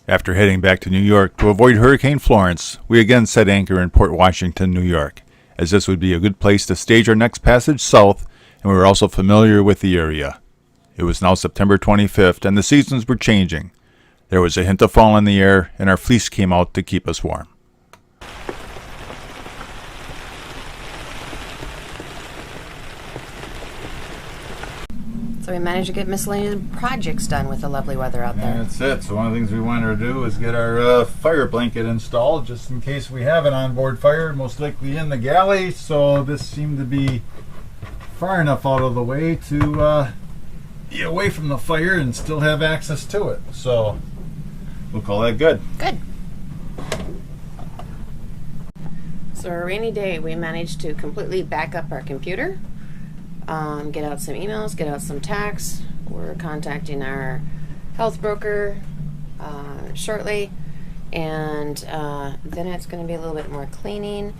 After heading back to New York to avoid Hurricane Florence, we again set anchor in Port Washington, New York, as this would be a good place to stage our next passage south, and we were also familiar with the area. It was now September 25th, and the seasons were changing. There was a hint of fall in the air, and our fleece came out to keep us warm. So we managed to get miscellaneous projects done with the lovely weather out there. That's it. So one of the things we wanted to do is get our fire blanket installed, just in case we have an onboard fire, most likely in the galley. So this seemed to be far enough out of the way to be away from the fire and still have access to it. So we'll call that good. Good. So a rainy day, we managed to completely back up our computer. Get out some emails, get out some texts. We're contacting our health broker shortly, and then it's going to be a little bit more cleaning,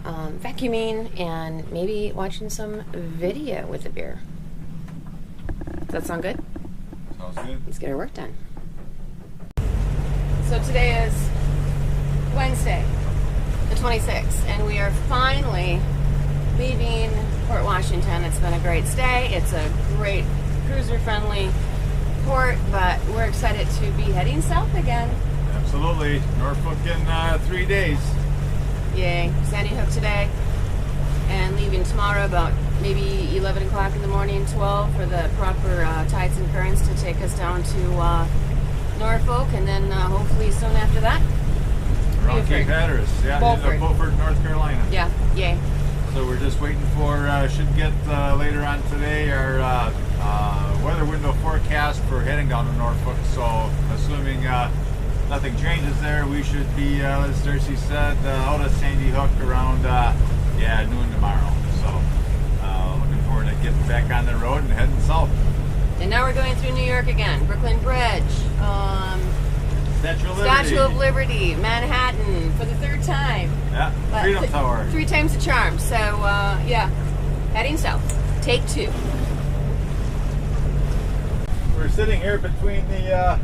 vacuuming, and maybe watching some video with a beer. Does that sound good? Sounds good. Let's get our work done. So today is Wednesday, the 26th, and we are finally leaving Port Washington. It's been a great stay. It's a great cruiser-friendly port, but we're excited to be heading south again. Absolutely. Norfolk in 3 days. Yay. Sandy Hook today, and leaving tomorrow about maybe 11 o'clock in the morning, 12, for the proper tides and currents to take us down to Norfolk, and then hopefully soon after that. Around Cape Hatteras. Yeah, Beaufort, North Carolina. Yeah, yay. So we're just waiting for, should get later on today, our weather window forecast for heading down to Norfolk. So assuming nothing changes there, we should be, as Darcy said, out of Sandy Hook around noon tomorrow. So looking forward to getting back on the road and heading south. And now we're going through New York again. Brooklyn Bridge, Statue of Liberty, Manhattan for the third time. Yeah, Freedom Tower. 3 times the charm. So, heading south. Take 2. We're sitting here between the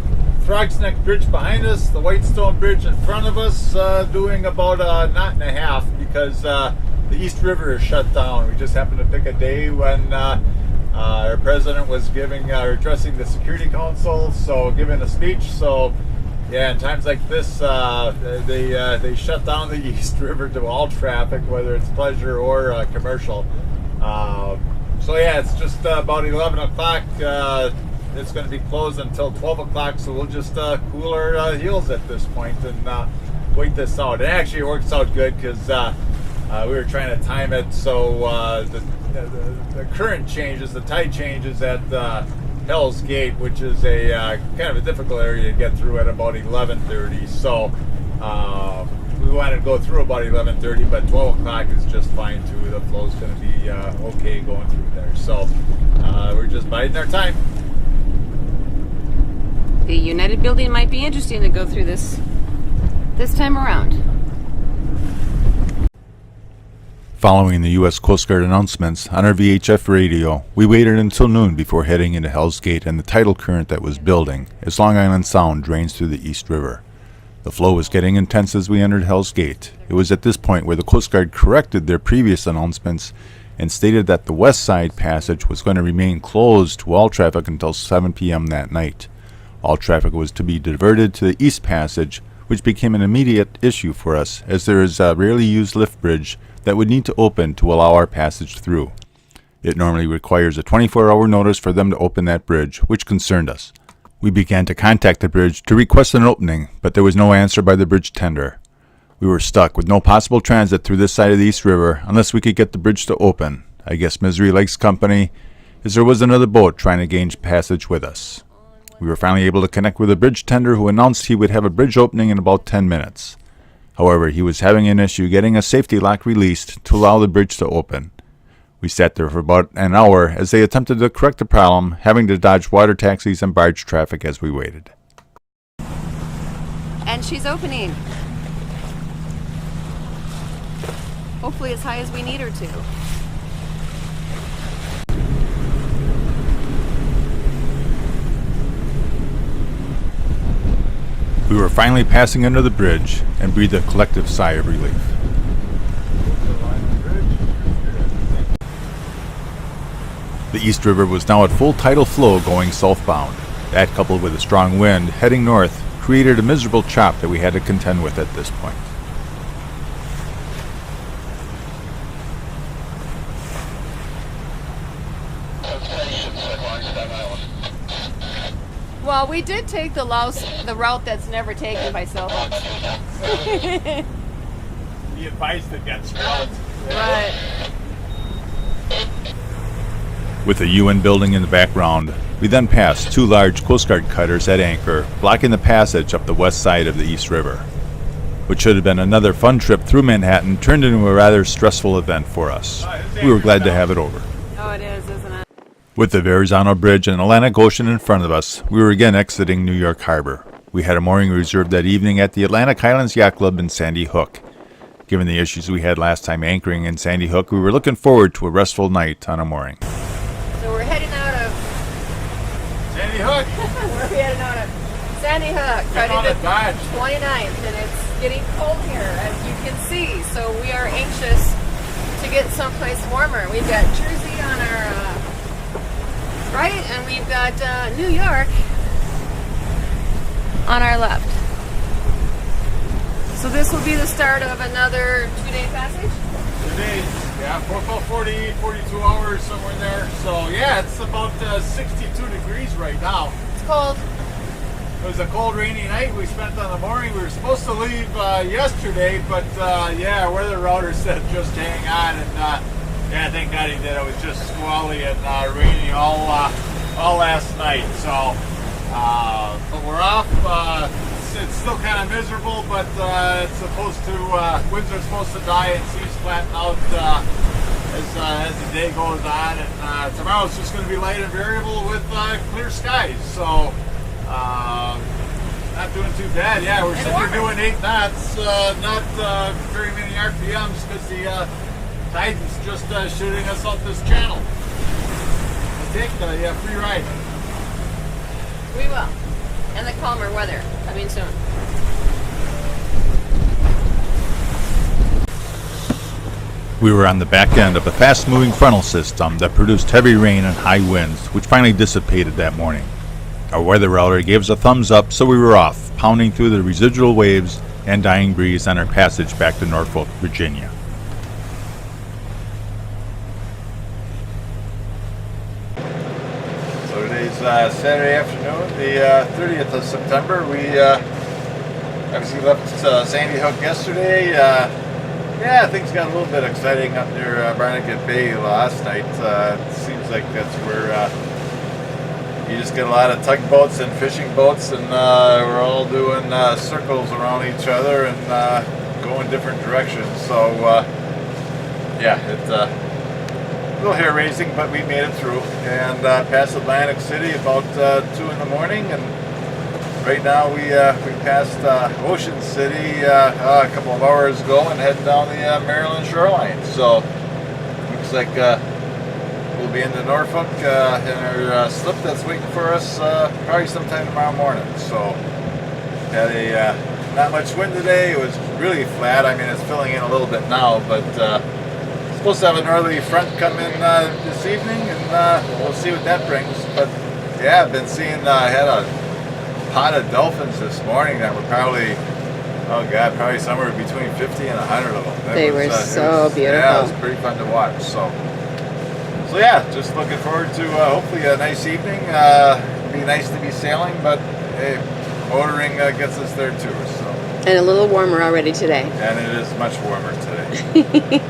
Frog's Neck Bridge behind us, the Whitestone Bridge in front of us, doing about a knot and a half because the East River is shut down. We just happened to pick a day when our president was addressing the Security Council, so giving a speech. So yeah, in times like this, they shut down the East River to all traffic, whether it's pleasure or commercial. So yeah, it's just about 11 o'clock. It's going to be closed until 12 o'clock, so we'll just cool our heels at this point and wait this out. It actually works out good because we were trying to time it so the current changes, the tide changes at Hell's Gate, which is a kind of a difficult area to get through at about 11:30. So we wanted to go through about 11:30, but 12 o'clock is just fine too. The flow's going to be okay going through there. So we're just biding our time. The United Building might be interesting to go through this time around. Following the U.S. Coast Guard announcements on our VHF radio, we waited until noon before heading into Hell's Gate and the tidal current that was building as Long Island Sound drains through the East River. The flow was getting intense as we entered Hell's Gate. It was at this point where the Coast Guard corrected their previous announcements and stated that the West Side Passage was going to remain closed to all traffic until 7 p.m. that night. All traffic was to be diverted to the East Passage, which became an immediate issue for us as there is a rarely used lift bridge that would need to open to allow our passage through. It normally requires a 24-hour notice for them to open that bridge, which concerned us. We began to contact the bridge to request an opening, but there was no answer by the bridge tender. We were stuck with no possible transit through this side of the East River unless we could get the bridge to open. I guess misery likes company, as there was another boat trying to gain passage with us. We were finally able to connect with a bridge tender who announced he would have a bridge opening in about 10 minutes. However, he was having an issue getting a safety lock released to allow the bridge to open. We sat there for about an hour as they attempted to correct the problem, having to dodge water taxis and barge traffic as we waited. And she's opening. Hopefully as high as we need her to. We were finally passing under the bridge and breathed a collective sigh of relief. The East River was now at full tidal flow going southbound. That, coupled with a strong wind heading north, created a miserable chop that we had to contend with at this point. Well, we did take the route that's never taken by sailboats. Be advised against route. Right. With the UN building in the background, we then passed two large Coast Guard cutters at anchor, blocking the passage up the west side of the East River. What should have been another fun trip through Manhattan turned into a rather stressful event for us. We were glad to have it over. Oh, it is, isn't it? With the Verrazano Bridge and Atlantic Ocean in front of us, we were again exiting New York Harbor. We had a mooring reserved that evening at the Atlantic Highlands Yacht Club in Sandy Hook. Given the issues we had last time anchoring in Sandy Hook, we were looking forward to a restful night on a mooring. So we're heading out of Sandy Hook. we're heading out of Sandy Hook, on Friday the Dodge. the 29th, and it's getting cold here, as you can see. So we are anxious to get someplace warmer. We've got Jersey on our right, and we've got New York on our left. So this will be the start of another 2-day passage? 2 days. Yeah, for about 40, 42 hours, somewhere in there. So, yeah, it's about 62 degrees right now. It's cold. It was a cold, rainy night we spent on the mooring. We were supposed to leave yesterday, but, yeah, weather router said just hang on. And, yeah, thank God he did. It was just squally and rainy all last night. So, but we're off. It's still kind of miserable, but it's supposed to, winds are supposed to die and seas flatten out as the day goes on. And tomorrow's just going to be light and variable with clear skies. So, not doing too bad. Yeah, we're sitting here doing 8 knots, not very many RPMs because the tide's just shooting us up this channel. We'll take the free ride. We will. And the calmer weather coming soon. We were on the back end of a fast-moving frontal system that produced heavy rain and high winds, which finally dissipated that morning. Our weather router gave us a thumbs up, so we were off, pounding through the residual waves and dying breeze on our passage back to Norfolk, Virginia. So today's Saturday afternoon, the 30th of September. We obviously left Sandy Hook yesterday. Yeah, things got a little bit exciting up near Barnegat Bay last night. It seems like that's where you just get a lot of tugboats and fishing boats, and we're all doing circles around each other and going different directions. So yeah, it's a little hair raising, but we made it through and passed Atlantic City about 2 in the morning, and right now we passed Ocean City a couple of hours ago and heading down the Maryland shoreline. So looks like we'll be into Norfolk in our slip that's waiting for us probably sometime tomorrow morning. So had a not much wind today. It was really flat. I mean, it's filling in a little bit now, but supposed to have an early front come in this evening, and we'll see what that brings. But yeah, I've been seeing, I had a pot of dolphins this morning that were probably, oh God, probably somewhere between 50 and 100 of them. They were so beautiful. Yeah, it was pretty fun to watch. So yeah, just looking forward to hopefully a nice evening. It'd be nice to be sailing, but hey, motoring gets us there too. So. And a little warmer already today. And it is much warmer today.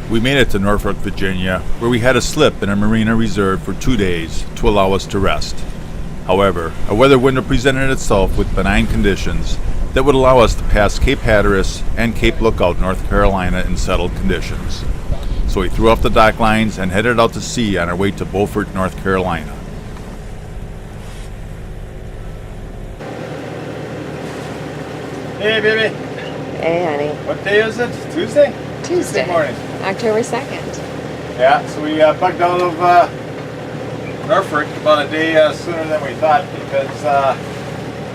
We made it to Norfolk, Virginia, where we had a slip in a marina reserved for 2 days to allow us to rest. However, a weather window presented itself with benign conditions that would allow us to pass Cape Hatteras and Cape Lookout, North Carolina in settled conditions. So we threw off the dock lines and headed out to sea on our way to Beaufort, North Carolina. Hey, baby. Hey, honey. What day is it? Tuesday? Tuesday morning. October 2nd. Yeah, so we bugged out of Norfolk about a day sooner than we thought because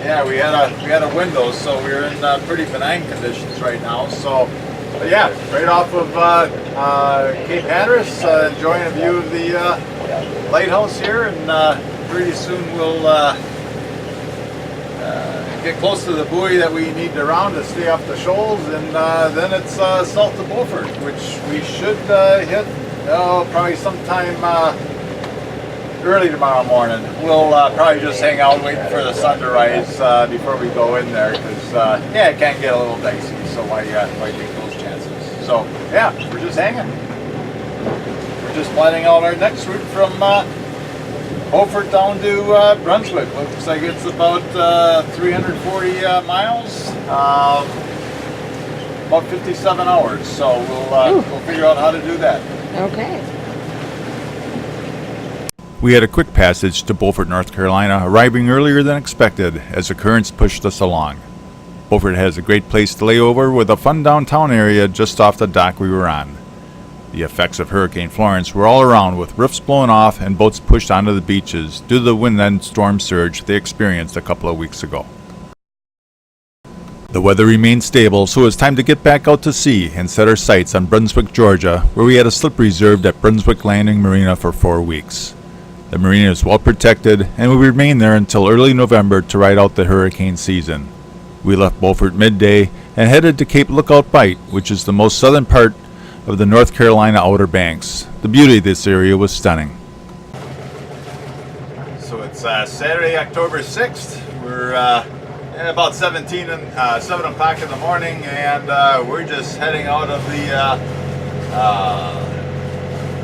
yeah, we had a window, so we were in pretty benign conditions right now. So, but yeah, right off of Cape Hatteras, enjoying a view of the lighthouse here, and pretty soon we'll get close to the buoy that we need to round to stay off the shoals, and then it's south of Beaufort, which we should hit probably sometime early tomorrow morning. We'll probably just hang out waiting for the sun to rise before we go in there, because yeah, it can get a little dicey, so why take those chances? So yeah, we're just hanging. We're just planning out our next route from Beaufort down to Brunswick. Looks like it's about 340 miles, about 57 hours. So we'll figure out how to do that. Okay. We had a quick passage to Beaufort, North Carolina, arriving earlier than expected as the currents pushed us along. Beaufort has a great place to lay over with a fun downtown area just off the dock we were on. The effects of Hurricane Florence were all around, with roofs blown off and boats pushed onto the beaches due to the wind and storm surge they experienced a couple of weeks ago. The weather remained stable, so it was time to get back out to sea and set our sights on Brunswick, Georgia, where we had a slip reserved at Brunswick Landing Marina for 4 weeks. The marina is well protected, and we remain there until early November to ride out the hurricane season. We left Beaufort midday and headed to Cape Lookout Bight, which is the most southern part of the North Carolina Outer Banks. The beauty of this area was stunning. So it's Saturday, October 6th. We're about 7 o'clock in the morning, and we're just heading out of the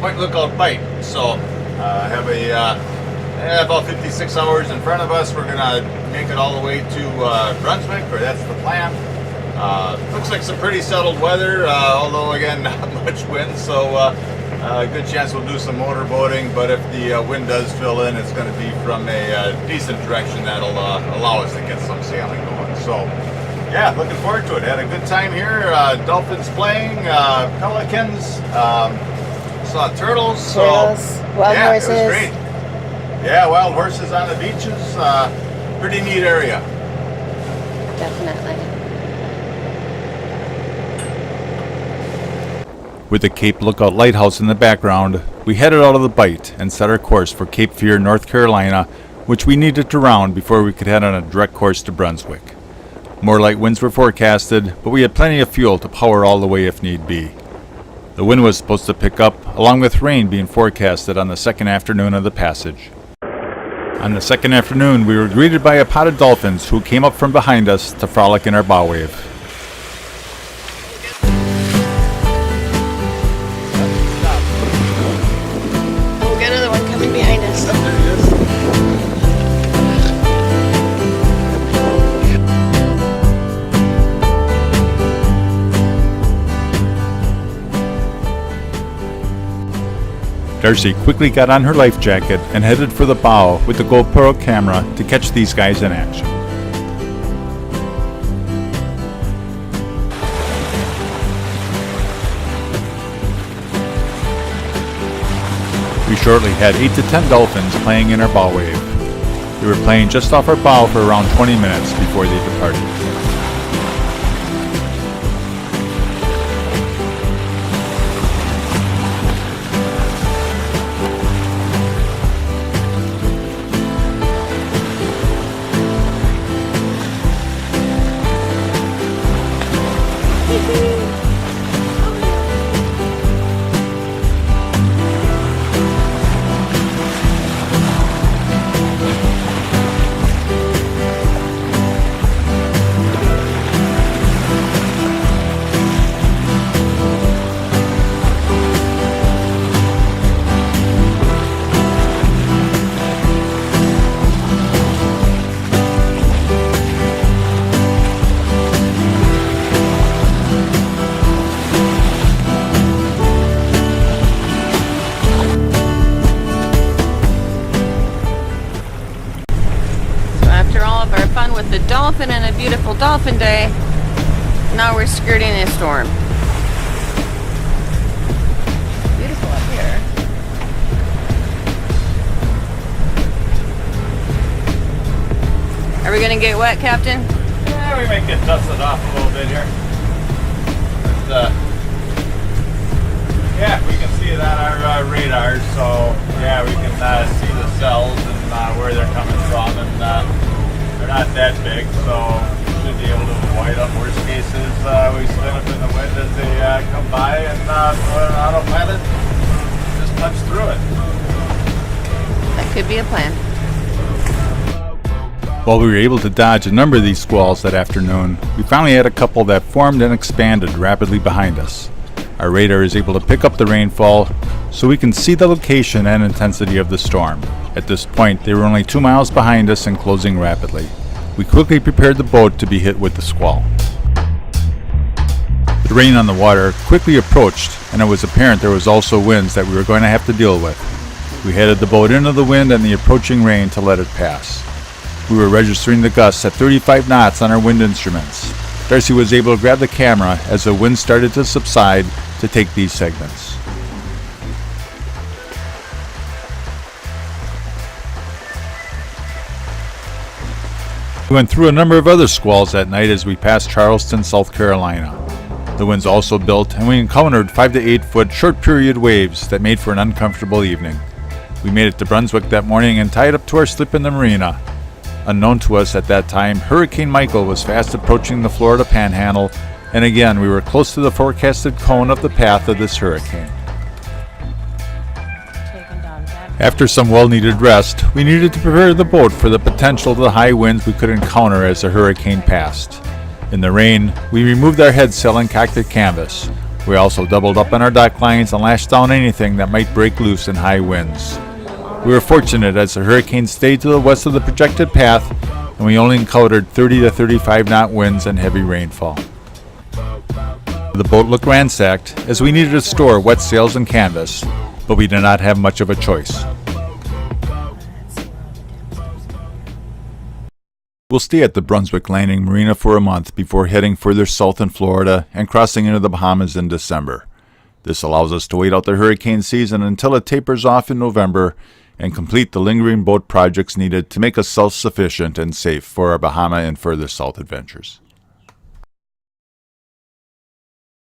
Point Lookout Bight. So have about 56 hours in front of us. We're gonna make it all the way to Brunswick, or that's the plan. Looks like some pretty settled weather, although again not much wind, so good chance we'll do some motorboating, but if the wind does fill in, it's going to be from a decent direction that'll allow us to get some sailing going. So yeah, looking forward to it. Had a good time here. Dolphins playing, pelicans, saw turtles. Wild horses. It was great. Yeah, wild horses on the beaches. Pretty neat area. Definitely. With the Cape Lookout Lighthouse in the background, we headed out of the Bight and set our course for Cape Fear, North Carolina, which we needed to round before we could head on a direct course to Brunswick. More light winds were forecasted, but we had plenty of fuel to power all the way if need be. The wind was supposed to pick up, along with rain being forecasted on the second afternoon of the passage. On the second afternoon, we were greeted by a pod of dolphins who came up from behind us to frolic in our bow wave. Oh, we got another one coming behind us. There he is. Darcy quickly got on her life jacket and headed for the bow with the GoPro camera to catch these guys in action. We shortly had 8 to 10 dolphins playing in our bow wave. They were playing just off our bow for around 20 minutes before they departed. With the dolphin and a beautiful dolphin day, now we're skirting a storm. Beautiful up here. gonna get wet, Captain? Yeah, we might get dusted off a little bit here. But, yeah, we can see it on our radar, so yeah, we can see the cells and where they're coming from, and they're not that big, so we should be able to avoid them. Worst cases, we spin up in the wind as they come by, and put an autopilot, just punch through it. That could be a plan. While we were able to dodge a number of these squalls that afternoon, we finally had a couple that formed and expanded rapidly behind us. Our radar is able to pick up the rainfall, so we can see the location and intensity of the storm. At this point, they were only 2 miles behind us and closing rapidly. We quickly prepared the boat to be hit with the squall. The rain on the water quickly approached, and it was apparent there was also winds that we were going to have to deal with. We headed the boat into the wind and the approaching rain to let it pass. We were registering the gusts at 35 knots on our wind instruments. Darcy was able to grab the camera as the wind started to subside to take these segments. We went through a number of other squalls that night as we passed Charleston, South Carolina. The winds also built, and we encountered 5 to 8 foot short period waves that made for an uncomfortable evening. We made it to Brunswick that morning and tied up to our slip in the marina. Unknown to us at that time, Hurricane Michael was fast approaching the Florida Panhandle, and again we were close to the forecasted cone of the path of this hurricane. After some well-needed rest, we needed to prepare the boat for the potential of the high winds we could encounter as the hurricane passed. In the rain, we removed our headsail and cockpit canvas. We also doubled up on our dock lines and lashed down anything that might break loose in high winds. We were fortunate as the hurricane stayed to the west of the projected path, and we only encountered 30 to 35 knot winds and heavy rainfall. The boat looked ransacked as we needed to store wet sails and canvas, but we did not have much of a choice. We'll stay at the Brunswick Landing Marina for a month before heading further south in Florida and crossing into the Bahamas in December. This allows us to wait out the hurricane season until it tapers off in November and complete the lingering boat projects needed to make us self-sufficient and safe for our Bahama and further south adventures.